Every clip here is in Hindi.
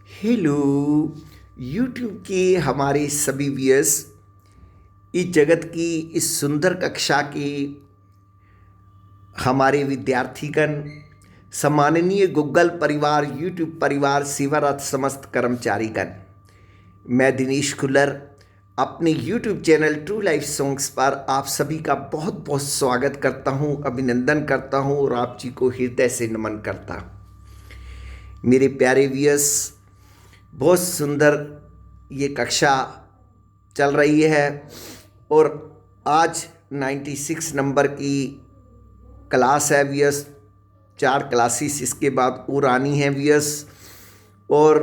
हेलो यूट्यूब के हमारे सभी व्यूअर्स, इस जगत की इस सुंदर कक्षा के हमारे विद्यार्थीगण, सम्माननीय गूगल परिवार, यूट्यूब परिवार, सेवारत समस्त कर्मचारीगण, मैं दिनेश खुल्लर अपने YouTube channel true life songs पर आप सभी का बहुत बहुत स्वागत करता हूं, अभिनंदन करता हूं और आप जी को हृदय से नमन करता हूं। मेरे प्यारे व्यूअर्स, बहुत सुंदर ये कक्षा चल रही है और आज 96 नंबर की क्लास है व्यूअर्स। 4 क्लासेस इसके बाद और आनी है व्यूअर्स और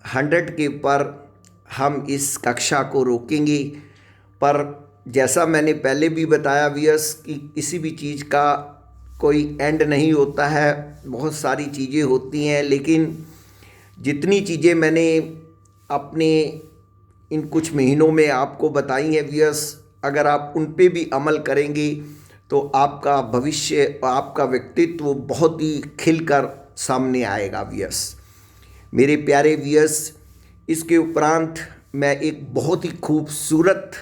100 के ऊपर हम इस कक्षा को रोकेंगे। पर जैसा मैंने पहले भी बताया व्यूअर्स कि किसी भी चीज़ का कोई एंड नहीं होता है, बहुत सारी चीज़ें होती हैं, लेकिन जितनी चीज़ें मैंने अपने इन कुछ महीनों में आपको बताई हैं व्यूअर्स, अगर आप उन पे भी अमल करेंगे तो आपका भविष्य, आपका व्यक्तित्व बहुत ही खिलकर सामने आएगा व्यूअर्स। मेरे प्यारे व्यूअर्स, इसके उपरांत मैं एक बहुत ही खूबसूरत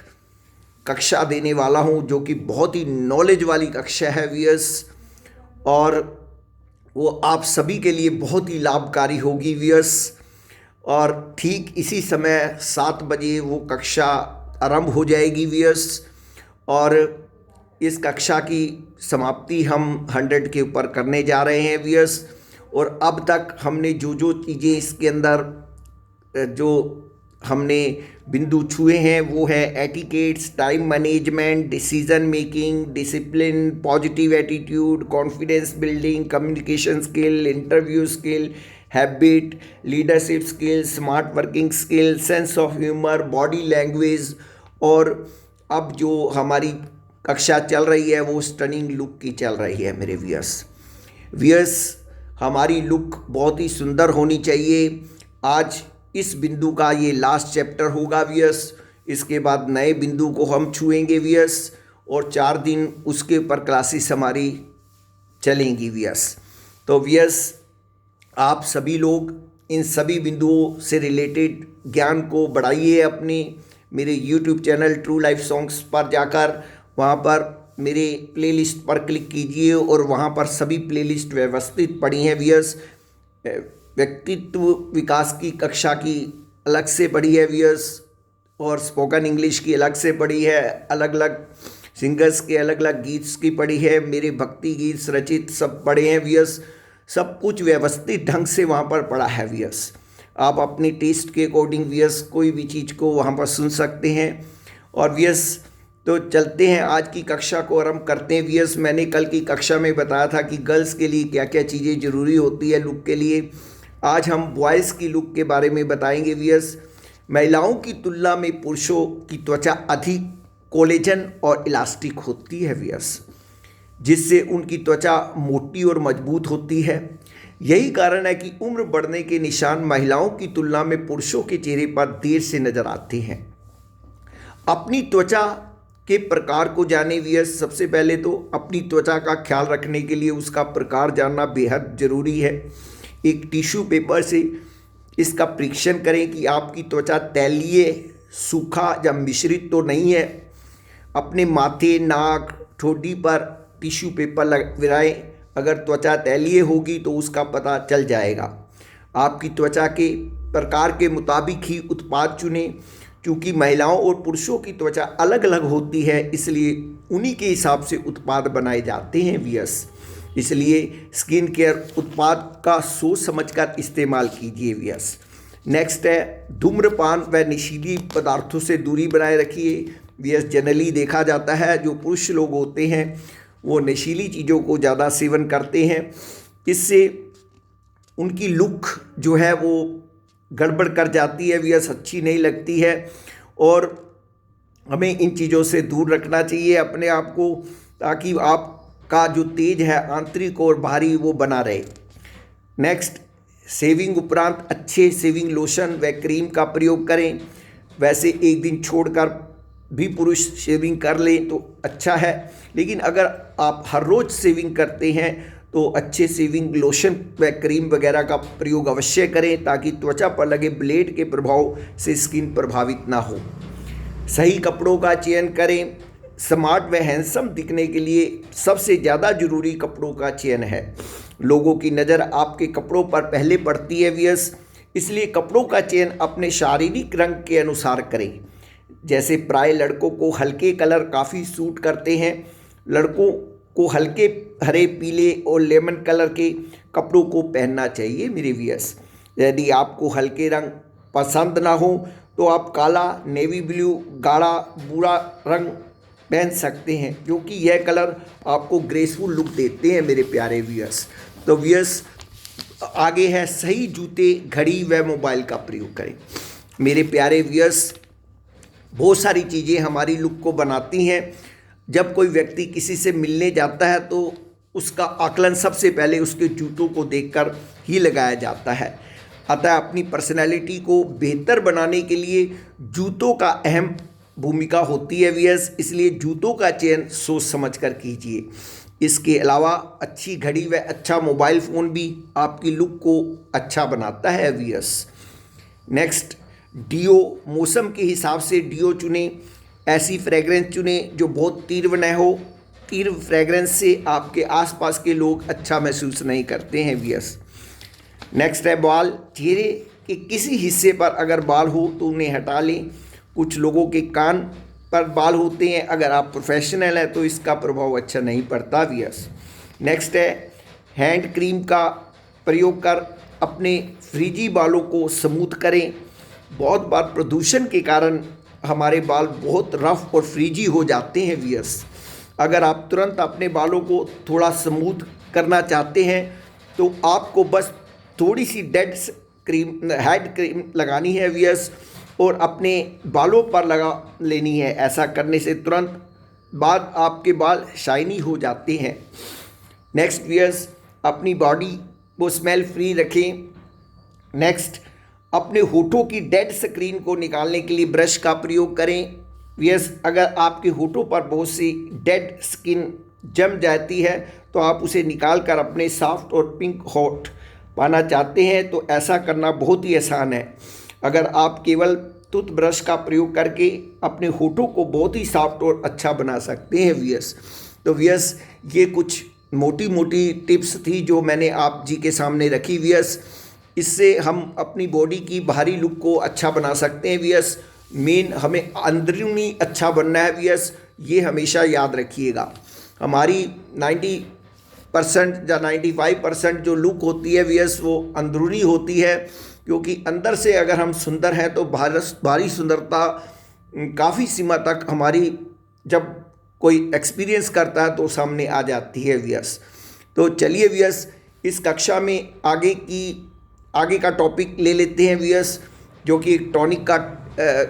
कक्षा देने वाला हूं जो कि बहुत ही नॉलेज वाली कक्षा है व्यूअर्स, और वो आप सभी के लिए बहुत ही लाभकारी होगी व्यूअर्स। और ठीक इसी समय 7 बजे वो कक्षा आरंभ हो जाएगी व्यूअर्स और इस कक्षा की समाप्ति हम 100 के ऊपर करने जा रहे हैं व्यूअर्स। और अब तक हमने जो जो चीज़ें इसके अंदर जो हमने बिंदु छुए हैं वो है etiquettes, time management, decision making, discipline, positive attitude, confidence building, communication skill, interview skill, habit, leadership skill, smart working skill, sense of humour, body language. और अब जो हमारी कक्षा चल रही है वो स्टनिंग लुक की चल रही है मेरे व्यूअर्स। हमारी लुक बहुत ही सुंदर होनी चाहिए। आज इस बिंदु का ये लास्ट चैप्टर होगा व्यूअर्स, इसके बाद नए बिंदु को हम छुएंगे व्यूअर्स और 4 दिन उसके ऊपर क्लासेस हमारी चलेंगी व्यूअर्स। तो व्यूअर्स, आप सभी लोग इन सभी बिंदुओं से रिलेटेड ज्ञान को बढ़ाइए। अपने मेरे YouTube channel true life songs पर जाकर वहाँ पर मेरे प्लेलिस्ट पर क्लिक कीजिए और वहाँ पर सभी प्लेलिस्ट व्यवस्थित पड़ी हैं व्यूअर्स। व्यक्तित्व विकास की कक्षा की अलग से पड़ी है व्यूअर्स और स्पोकन इंग्लिश की अलग से पड़ी है, अलग अलग सिंगर्स के अलग अलग गीत की पड़ी है, मेरे भक्ति गीत रचित सब पढ़े हैं व्यूअर्स। सब कुछ व्यवस्थित ढंग से वहाँ पर पड़ा है व्यूअर्स। आप अपने टेस्ट के अकॉर्डिंग व्यूअर्स कोई भी चीज़ को वहाँ पर सुन सकते हैं। और व्यूअर्स, तो चलते हैं आज की कक्षा को आरंभ करते हैं व्यूअर्स। मैंने कल की कक्षा में बताया था कि गर्ल्स के लिए क्या क्या चीज़ें ज़रूरी होती है लुक के लिए। आज हम बॉयज़ की लुक के बारे में बताएंगे व्यूअर्स। महिलाओं की तुलना में पुरुषों की त्वचा अधिक कोलेजन और इलास्टिक होती है व्यूअर्स, जिससे उनकी त्वचा मोटी और मजबूत होती है। यही कारण है कि उम्र बढ़ने के निशान महिलाओं की तुलना में पुरुषों के चेहरे पर देर से नजर आते हैं। अपनी त्वचा के प्रकार को जाने व्यूअर्स। सबसे पहले तो अपनी त्वचा का ख्याल रखने के लिए उसका प्रकार जानना बेहद ज़रूरी है। एक टिश्यू पेपर से इसका परीक्षण करें कि आपकी त्वचा तैलीय, सूखा या मिश्रित तो नहीं है। अपने माथे, नाक, ठोड़ी पर टिश्यू पेपर लगाएं। अगर त्वचा तैलीय होगी तो उसका पता चल जाएगा। आपकी त्वचा के प्रकार के मुताबिक ही उत्पाद चुनें। क्योंकि महिलाओं और पुरुषों की त्वचा अलग अलग होती है, इसलिए उन्हीं के हिसाब से उत्पाद बनाए जाते हैं व्यूअर्स। इसलिए स्किन केयर उत्पाद का सोच समझकर इस्तेमाल कीजिए व्यूअर्स। नेक्स्ट है धूम्रपान व नशीली पदार्थों से दूरी बनाए रखिए व्यूअर्स। जनरली देखा जाता है जो पुरुष लोग होते हैं वो नशीली चीज़ों को ज़्यादा सेवन करते हैं। इससे उनकी लुक जो है वो गड़बड़ कर जाती है व्यूअर्स, अच्छी नहीं लगती है और हमें इन चीज़ों से दूर रखना चाहिए अपने आप को, ताकि आपका जो तेज है आंतरिक और बाहरी वो बना रहे। नेक्स्ट, शेविंग उपरांत अच्छे शेविंग लोशन व क्रीम का प्रयोग करें। वैसे एक दिन छोड़कर भी पुरुष शेविंग कर लें तो अच्छा है, लेकिन अगर आप हर रोज़ शेविंग करते हैं तो अच्छे सेविंग लोशन व क्रीम वगैरह का प्रयोग अवश्य करें ताकि त्वचा पर लगे ब्लेड के प्रभाव से स्किन प्रभावित ना हो। सही कपड़ों का चयन करें। स्मार्ट व हैंडसम दिखने के लिए सबसे ज़्यादा जरूरी कपड़ों का चयन है। लोगों की नज़र आपके कपड़ों पर पहले पड़ती है व्यूअर्स, इसलिए कपड़ों का चयन अपने शारीरिक रंग के अनुसार करें। जैसे प्राय लड़कों को हल्के कलर काफ़ी सूट करते हैं। लड़कों को हल्के हरे, पीले और लेमन कलर के कपड़ों को पहनना चाहिए मेरे व्यूअर्स। यदि आपको हल्के रंग पसंद ना हो तो आप काला, नेवी ब्लू, गाढ़ा भूरा रंग पहन सकते हैं, क्योंकि यह कलर आपको ग्रेसफुल लुक देते हैं मेरे प्यारे व्यूअर्स। तो व्यूअर्स आगे है सही जूते, घड़ी व मोबाइल का प्रयोग करें। मेरे प्यारे व्यूअर्स, बहुत सारी चीज़ें हमारी लुक को बनाती हैं। जब कोई व्यक्ति किसी से मिलने जाता है तो उसका आकलन सबसे पहले उसके जूतों को देखकर ही लगाया जाता है। अतः अपनी पर्सनैलिटी को बेहतर बनाने के लिए जूतों का अहम भूमिका होती है व्यूअर्स, इसलिए जूतों का चयन सोच समझ कर कीजिए। इसके अलावा अच्छी घड़ी व अच्छा मोबाइल फ़ोन भी आपकी लुक को अच्छा बनाता है व्यूअर्स। नेक्स्ट, डियो, मौसम के हिसाब से डियो चुनें। ऐसी फ्रेगरेंस चुनें जो बहुत तीव्र न हो। तीव्र फ्रेगरेंस से आपके आसपास के लोग अच्छा महसूस नहीं करते हैं व्यूअर्स। नेक्स्ट है बाल। चेहरे के किसी हिस्से पर अगर बाल हो तो उन्हें हटा लें। कुछ लोगों के कान पर बाल होते हैं, अगर आप प्रोफेशनल हैं तो इसका प्रभाव अच्छा नहीं पड़ता व्यूअर्स। नेक्स्ट है हैंड क्रीम का प्रयोग कर अपने फ्रीजी बालों को स्मूथ करें। बहुत बार प्रदूषण के कारण हमारे बाल बहुत रफ और फ्रीजी हो जाते हैं व्यूअर्स। अगर आप तुरंत अपने बालों को थोड़ा स्मूथ करना चाहते हैं तो आपको बस थोड़ी सी हेड क्रीम लगानी है व्यूअर्स और अपने बालों पर लगा लेनी है। ऐसा करने से तुरंत बाद आपके बाल शाइनी हो जाते हैं। नेक्स्ट व्यूअर्स, अपनी बॉडी को स्मेल फ्री रखें। नेक्स्ट, अपने होठों की डेड स्क्रीन को निकालने के लिए ब्रश का प्रयोग करें। व्यूअर्स, अगर आपके होठों पर बहुत सी डेड स्किन जम जाती है तो आप उसे निकाल कर अपने सॉफ्ट और पिंक होठ पाना चाहते हैं तो ऐसा करना बहुत ही आसान है। अगर आप केवल टूथब्रश का प्रयोग करके अपने होठों को बहुत ही सॉफ्ट और अच्छा बना सकते हैं व्यूअर्स। तो व्यूअर्स, ये कुछ मोटी मोटी टिप्स थी जो मैंने आप जी के सामने रखी व्यूअर्स। इससे हम अपनी बॉडी की बाहरी लुक को अच्छा बना सकते हैं व्यूअर्स। मेन हमें अंदरूनी अच्छा बनना है व्यूअर्स, ये हमेशा याद रखिएगा। हमारी 90% या 95% जो लुक होती है व्यूअर्स वो अंदरूनी होती है, क्योंकि अंदर से अगर हम सुंदर हैं तो बाहरी सुंदरता काफ़ी सीमा तक हमारी जब कोई एक्सपीरियंस करता है तो सामने आ जाती है व्यूअर्स। तो चलिए व्यूअर्स, इस कक्षा में आगे का टॉपिक ले लेते हैं व्यूअर्स, जो कि एक टॉनिक का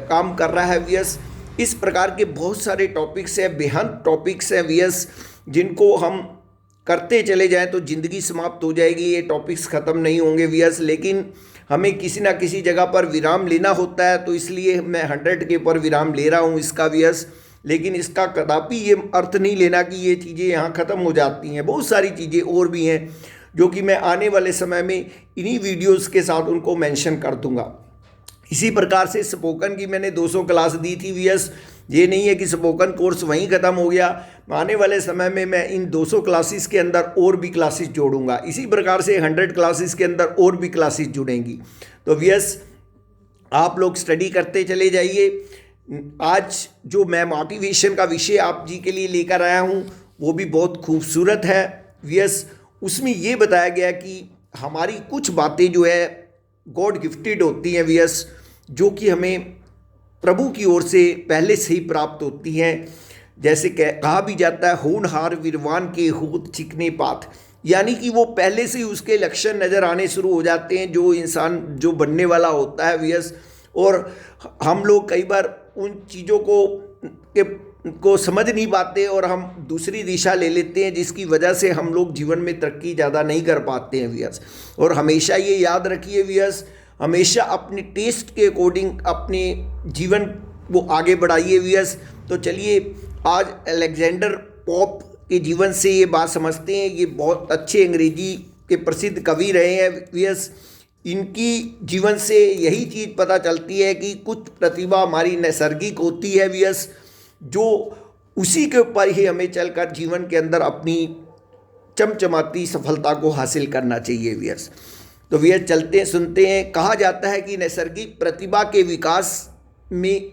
काम कर रहा है व्यूअर्स। इस प्रकार के बहुत सारे टॉपिक्स हैं, बेहद टॉपिक्स हैं व्यूअर्स, जिनको हम करते चले जाएं तो ज़िंदगी समाप्त हो जाएगी। ये टॉपिक्स ख़त्म नहीं होंगे व्यूअर्स, लेकिन हमें किसी ना किसी जगह पर विराम लेना होता है, तो इसलिए मैं 100 के ऊपर विराम ले रहा हूँ इसका व्यूअर्स। लेकिन इसका कदापि ये अर्थ नहीं लेना कि ये चीज़ें यहाँ ख़त्म हो जाती हैं। बहुत सारी चीज़ें और भी हैं जो कि मैं आने वाले समय में इन्हीं वीडियोस के साथ उनको मेंशन कर दूंगा। इसी प्रकार से स्पोकन की मैंने 200 क्लास दी थी व्यूअर्स। ये नहीं है कि स्पोकन कोर्स वहीं ख़त्म हो गया। आने वाले समय में मैं इन 200 क्लासेस के अंदर और भी क्लासेस जोड़ूंगा। इसी प्रकार से 100 क्लासेस के अंदर और भी क्लासेस जुड़ेंगी। तो व्यूअर्स, आप लोग स्टडी करते चले जाइए। आज जो मैं मोटिवेशन का विषय आप जी के लिए लेकर आया हूँ वो भी बहुत खूबसूरत है व्यूअर्स। उसमें ये बताया गया कि हमारी कुछ बातें जो है गॉड गिफ्टेड होती हैं व्यूअर्स, जो कि हमें प्रभु की ओर से पहले से ही प्राप्त होती हैं। जैसे कहा भी जाता है, होनहार विद्वान के होत चिकने पात, यानी कि वो पहले से ही उसके लक्षण नज़र आने शुरू हो जाते हैं जो इंसान जो बनने वाला होता है व्यूअर्स। और हम लोग कई बार उन चीज़ों को समझ नहीं पाते और हम दूसरी दिशा ले लेते हैं, जिसकी वजह से हम लोग जीवन में तरक्की ज़्यादा नहीं कर पाते हैं व्यूअर्स। और हमेशा ये याद रखिए व्यूअर्स, हमेशा अपने टेस्ट के अकॉर्डिंग अपने जीवन को आगे बढ़ाइए व्यूअर्स। तो चलिए, आज अलेक्जेंडर पोप के जीवन से ये बात समझते हैं। ये बहुत अच्छे अंग्रेजी के प्रसिद्ध कवि रहे हैं वीएस। इनकी जीवन से यही चीज़ पता चलती है कि कुछ प्रतिभा हमारी नैसर्गिक होती है वीएस, जो उसी के ऊपर ही हमें चलकर जीवन के अंदर अपनी चमचमाती सफलता को हासिल करना चाहिए वीएस। तो वीएस चलते सुनते हैं। कहा जाता है कि नैसर्गिक प्रतिभा के विकास में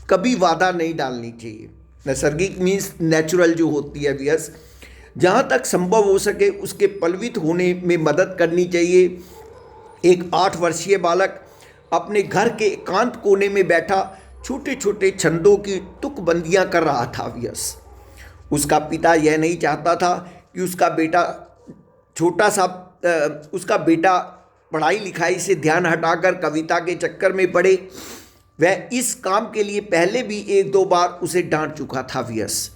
कभी बाधा नहीं डालनी चाहिए। नैसर्गिक मीन्स नेचुरल जो होती है वीएस, जहाँ तक संभव हो सके उसके पल्वित होने में मदद करनी चाहिए। एक 8 वर्षीय बालक अपने घर के एकांत कोने में बैठा छोटे छोटे छंदों की तुकबंदियाँ कर रहा था वीएस। उसका पिता यह नहीं चाहता था कि उसका बेटा पढ़ाई लिखाई से ध्यान हटाकर कविता के चक्कर में पड़े। वह इस काम के लिए पहले भी 1-2 बार उसे डांट चुका था वीएस।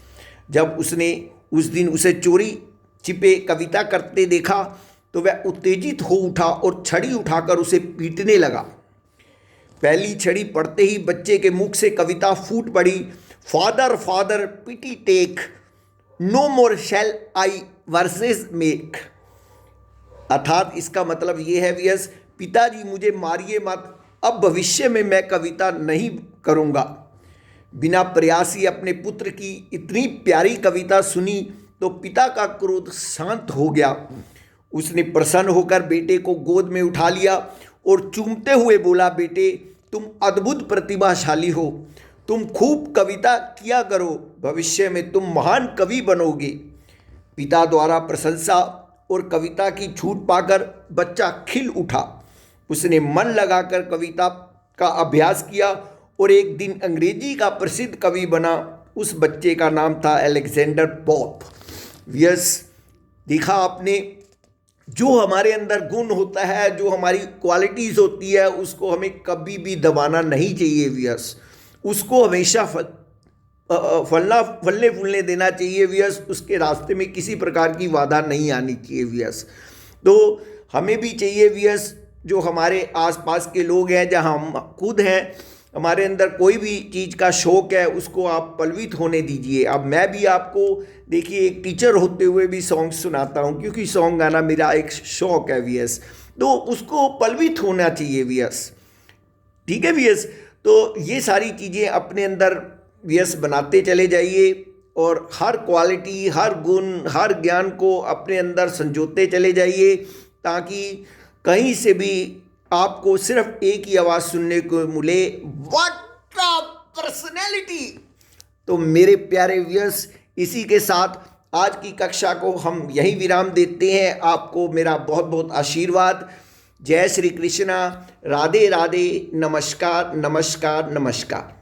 जब उसने उस दिन उसे चोरी छिपे कविता करते देखा तो वह उत्तेजित हो उठा और छड़ी उठाकर उसे पीटने लगा। पहली छड़ी पड़ते ही बच्चे के मुख से कविता फूट पड़ी, father father pity take, no more shall I verses make. अर्थात इसका मतलब ये है वीएस, पिताजी मुझे मारिए मत, अब भविष्य में मैं कविता नहीं करूँगा। बिना प्रयास ही अपने पुत्र की इतनी प्यारी कविता सुनी तो पिता का क्रोध शांत हो गया। उसने प्रसन्न होकर बेटे को गोद में उठा लिया और चूमते हुए बोला, बेटे तुम अद्भुत प्रतिभाशाली हो, तुम खूब कविता किया करो, भविष्य में तुम महान कवि बनोगे। पिता द्वारा प्रशंसा और कविता की छूट पाकर बच्चा खिल उठा। उसने मन लगाकर कविता का अभ्यास किया और एक दिन अंग्रेजी का प्रसिद्ध कवि बना। उस बच्चे का नाम था अलेक्जेंडर पोप। यस, देखा आपने, जो हमारे अंदर गुण होता है, जो हमारी क्वालिटीज़ होती है, उसको हमें कभी भी दबाना नहीं चाहिए व्यस। उसको हमेशा फलने फूलने देना चाहिए व्यस। उसके रास्ते में किसी प्रकार की बाधा नहीं आनी चाहिए व्यस। तो हमें भी चाहिए व्यस, जो हमारे आसपास के लोग हैं, जहाँ हम खुद हैं, हमारे अंदर कोई भी चीज़ का शौक़ है, उसको आप पलवित होने दीजिए। अब मैं भी आपको देखिए एक टीचर होते हुए भी सॉन्ग सुनाता हूँ, क्योंकि सॉन्ग गाना मेरा एक शौक़ है व्यस। तो उसको पलवित होना चाहिए व्यस, ठीक है व्यस। तो ये सारी चीज़ें अपने अंदर व्यस बनाते चले जाइए और हर क्वालिटी, हर गुण, हर ज्ञान को अपने अंदर संजोते चले जाइए, ताकि कहीं से भी आपको सिर्फ एक ही आवाज़ सुनने को मिले, व्हाट अ पर्सनैलिटी। तो मेरे प्यारे व्यूअर्स, इसी के साथ आज की कक्षा को हम यहीं विराम देते हैं। आपको मेरा बहुत बहुत आशीर्वाद। जय श्री कृष्णा, राधे राधे, नमस्कार नमस्कार नमस्कार।